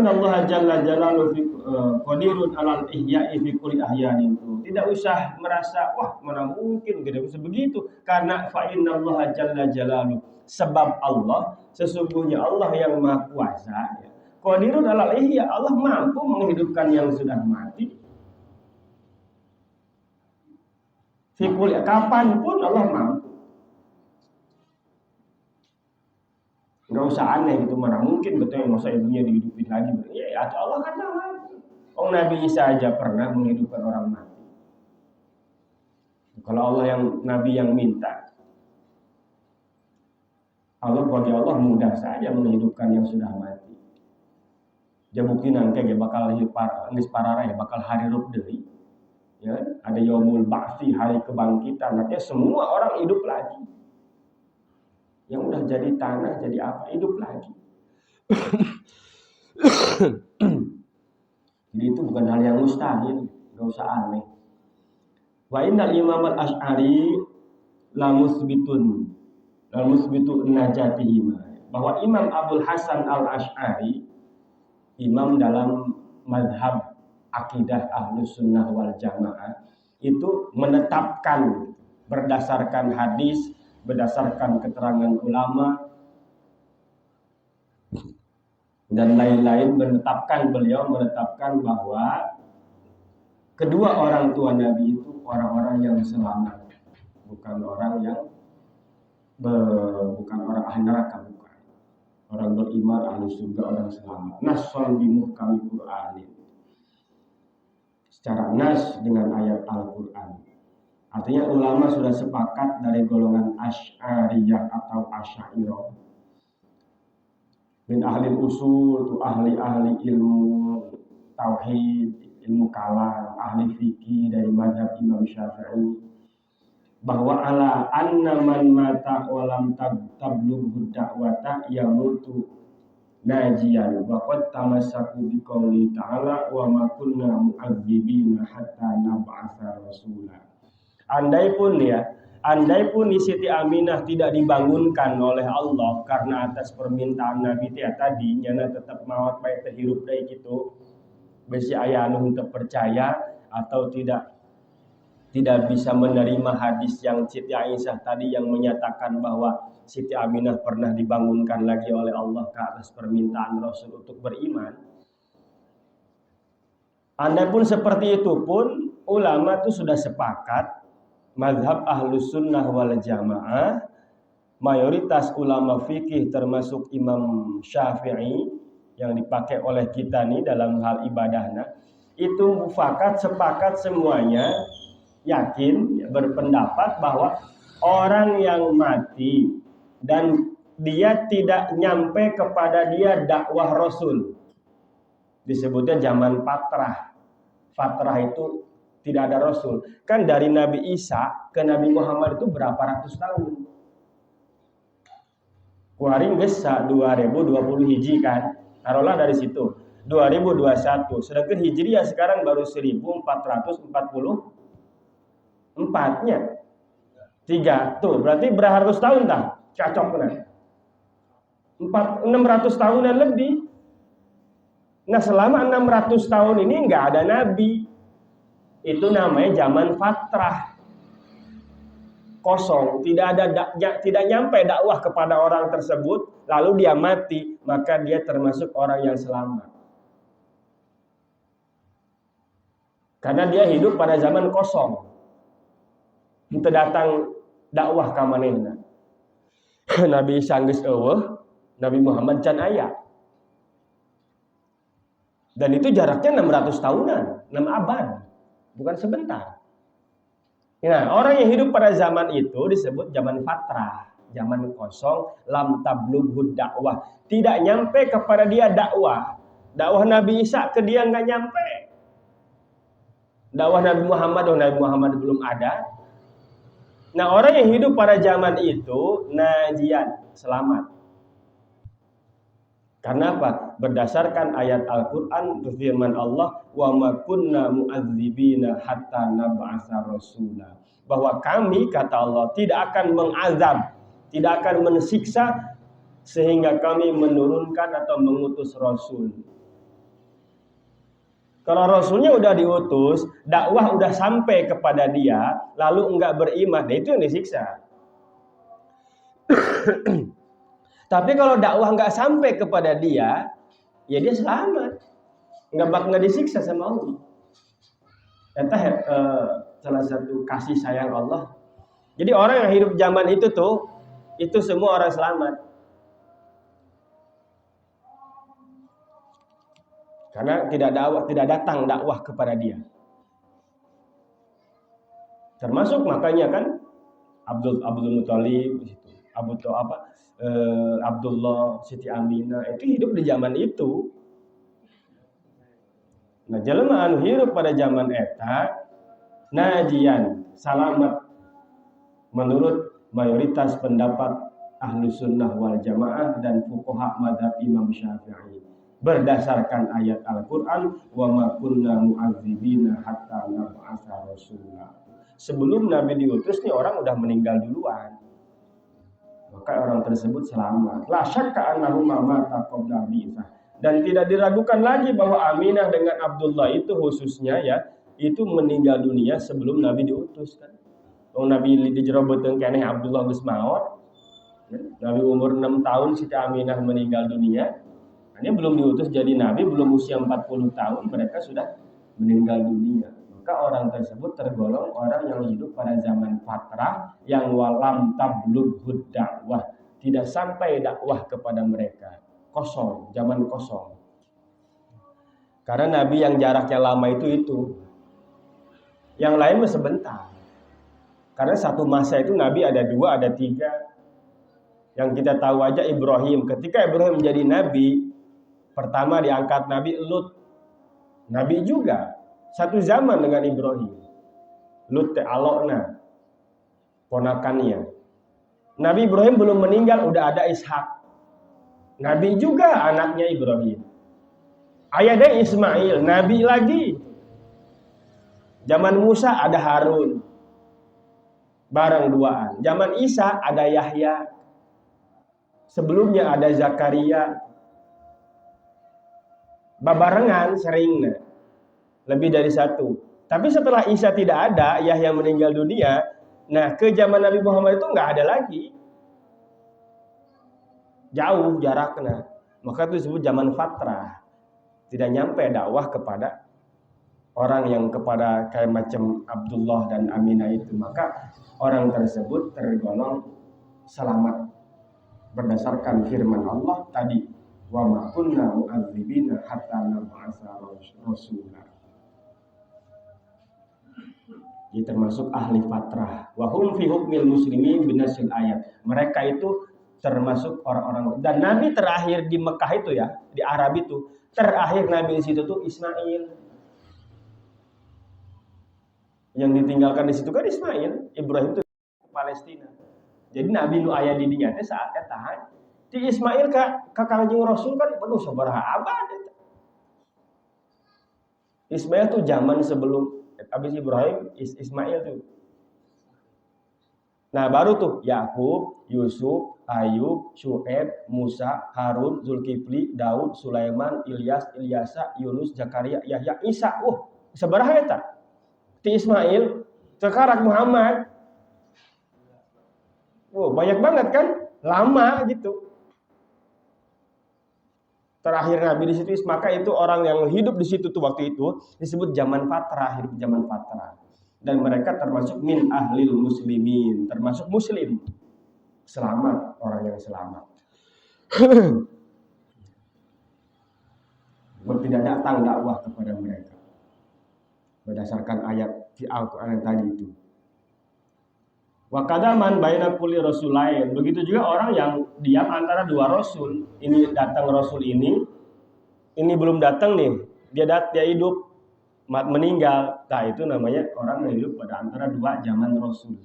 innallaha jalla jalaluhu qadirun 'alal ihya'i fi kulli ahyanin. Tidak usah merasa wah mana mungkin tidak bisa begitu, karena fa innallaha jalla jalaluhu, sebab Allah sesungguhnya Allah yang maha kuasa ya. Qadirun 'alal ihya, Allah mampu menghidupkan yang sudah mati. Fi kulli, kapanpun Allah mampu. Nggak usah aneh gitu, mana mungkin betul yang masa ibunya dihidupin lagi. Ya Allah kan mampu. Oh, Nabi Isa aja pernah menghidupkan orang mati. Kalau Allah yang Nabi yang minta, bagi Allah mudah saja menghidupkan yang sudah mati. Jabukin nangke ge bakal geus parara ya, bakal hari rup deui. Ya, ada yaumul ba'tsi, hari kebangkitan. Nanti semua orang hidup lagi. Yang udah jadi tanah, jadi apa, hidup lagi. Jadi itu bukan hal yang mustahil, gak usah aneh. Wa innal imam al-Asy'ari la musbitun najatihim. Bahwa Imam Abdul Hasan al-Asy'ari, imam dalam mazhab akidah Ahlus Sunnah wal Jamaah, itu menetapkan berdasarkan hadis, berdasarkan keterangan ulama dan lain-lain, beliau menetapkan bahwa kedua orang tua Nabi itu orang-orang yang selamat, bukan orang ahli neraka, bukan. Orang beriman, ahli surga, orang selamat. Nasson bi muhkami Qur'anin. Secara nas dengan ayat Al-Qur'an. Artinya ulama sudah sepakat dari golongan Asy'ariyah atau Asy'ariyah. Min ahli usul, tu ahli-ahli ilmu tauhid, ilmu kalam, ahli fikih dari mazhab Imam Syafi'i, bahwa ala anna man mata walam tablughu da'wata yamutu najiyan wa qad tamassaku bi qouli ta'ala wa ma kunna mu'adzibina hatta nab'atsa rasula. Andai pun Siti Aminah tidak dibangunkan oleh Allah karena atas permintaan Nabi tadi nyana tetap maot bae teh hirup deui kitu, besi aya anu henteu percaya atau tidak bisa menerima hadis yang Siti Aisyah tadi yang menyatakan bahwa Siti Aminah pernah dibangunkan lagi oleh Allah ke atas permintaan Rasul untuk beriman. Andai pun seperti itu pun ulama itu sudah sepakat, mazhab Ahlus Sunnah wal Jamaah, mayoritas ulama fikih termasuk Imam Syafi'i yang dipakai oleh kita nih dalam hal ibadahnya, itu sepakat semuanya yakin, berpendapat bahwa orang yang mati dan dia tidak nyampe kepada dia dakwah Rasul, disebutnya zaman fatrah. Fatrah itu tidak ada Rasul. Kan dari Nabi Isa ke Nabi Muhammad itu berapa ratus tahun? Kuaring gesa 2020 hiji kan. Taruhlah dari situ. 2021. Sedangkan Hijriah sekarang baru 1444-nya. 3. Tuh, berarti berapa ratus tahun dah? Cocok benar. 600 tahunan lebih. Nah, selama 600 tahun ini enggak ada nabi. Itu namanya zaman fatrah, kosong, tidak nyampe dakwah kepada orang tersebut, lalu dia mati, maka dia termasuk orang yang selamat. Karena dia hidup pada zaman kosong, itu datang dakwah ka manehna. Nabi Isa geus eueuh, Nabi Muhammad can aya. Dan itu jaraknya 600 tahunan, 6 abad. Bukan sebentar. Nah, orang yang hidup pada zaman itu disebut zaman fatrah, zaman kosong, lam tablughu dakwah. Tidak nyampe kepada dia dakwah. Dakwah Nabi Isa ke dia nggak nyampe. Dakwah Nabi Muhammad belum ada. Nah, orang yang hidup pada zaman itu najian, selamat. Karena apa? Berdasarkan ayat Al-Quran, firman Allah, wa ma kunna mu'adzibina hatta nab'atsa rasula. Bahwa kami, kata Allah, tidak akan mengazab, tidak akan mensiksa sehingga kami menurunkan atau mengutus Rasul. Kalau Rasulnya udah diutus, dakwah udah sampai kepada dia, lalu enggak beriman, itu yang disiksa. Tapi kalau dakwah enggak sampai kepada dia, ya dia selamat, enggak disiksa sama Allah. Itu salah satu kasih sayang Allah. Jadi orang yang hidup zaman itu tuh, itu semua orang selamat. Karena tidak datang dakwah kepada dia. Termasuk makanya kan Abdul Muthalib, Abdullah, Siti Aminah itu hidup di zaman itu. Nah, jelema anu hidup pada zaman eta najian, selamat menurut mayoritas pendapat ahlu sunnah wal jamaah dan fuqaha madhab Imam Syafi'i berdasarkan ayat Al-Quran wa ma kunna mu'adzibina hatta nab'atsa rasula. Sebelum Nabi diutus nih orang udah meninggal duluan, maka orang tersebut selamat. La syakka annahu mata qabla bi'tsah. Dan tidak diragukan lagi bahwa Aminah dengan Abdullah itu khususnya ya, itu meninggal dunia sebelum Nabi diutus kan. Nabi dijeroboteun keneh Abdullah geus maot. Nabi umur 6 tahun Siti Aminah meninggal dunia. Ini belum diutus jadi nabi, belum usia 40 tahun mereka sudah meninggal dunia. Maka orang tersebut tergolong orang yang hidup pada zaman fatrah yang walam tablughud dakwah, tidak sampai dakwah kepada mereka. Kosong, zaman kosong. Karena nabi yang jaraknya lama itu. Yang lain mah sebentar. Karena satu masa itu nabi ada 2, ada 3. Yang kita tahu aja Ibrahim, ketika Ibrahim menjadi nabi, pertama diangkat Nabi Lut. Nabi juga satu zaman dengan Ibrahim. Lut alokna ponakannya. Nabi Ibrahim belum meninggal udah ada Ishak. Nabi juga anaknya Ibrahim. Ayahnya Ismail, nabi lagi. Zaman Musa ada Harun. Bareng duaan. Zaman Isa ada Yahya. Sebelumnya ada Zakaria. Babarengan seringnya lebih dari 1. Tapi setelah Isa tidak ada, Yahya meninggal dunia, nah ke zaman Nabi Muhammad itu nggak ada lagi, jauh jaraknya, maka itu disebut zaman fatrah, tidak nyampe dakwah kepada orang yang kepada kayak macam Abdullah dan Aminah itu, maka orang tersebut tergolong selamat berdasarkan firman Allah tadi, wa ma kunna mu'adzibina hatta nab'atsa rasula. Ini termasuk ahli fatrah. Wa hum fi hukmil muslimin binasil ayat. Mereka itu termasuk orang-orang, dan Nabi terakhir di Mekah itu ya, di Arab itu, terakhir Nabi di situ tuh Ismail. Yang ditinggalkan di situ kan Ismail, Ibrahim itu ke Palestina. Jadi Nabi nu aya di dinya teh saat eta di Ismail ka Kangjeng Rasul kan penuh sabaraha abad. Ismail tuh zaman sebelum habis Ibrahim, Ismail tuh. Nah baru tuh Yakub, Yusuf, Ayub, Syuaib, Musa, Harun, Zulkifli, Daud, Sulaiman, Ilyas, Ilyasa, Yunus, Zakaria, Yahya, Isa. Sabaraha eta? Ti Ismail, sekarang Muhammad. Banyak banget kan? Lama gitu. Terakhir Nabi di situ, maka itu orang yang hidup di situ tuh waktu itu disebut zaman fatrah, hidup zaman fatrah. Dan mereka termasuk min ahlil muslimin, termasuk muslim. Selamat, orang yang selamat. Tidak datang dakwah kepada mereka. Berdasarkan ayat di Al-Quran yang tadi itu. Wa kadaman baina kulli rasulain. Begitu juga orang yang diam antara 2 rasul. Ini datang rasul ini belum datang nih. Dia hidup, meninggal. Nah, itu namanya orang yang hidup pada antara 2 zaman rasul.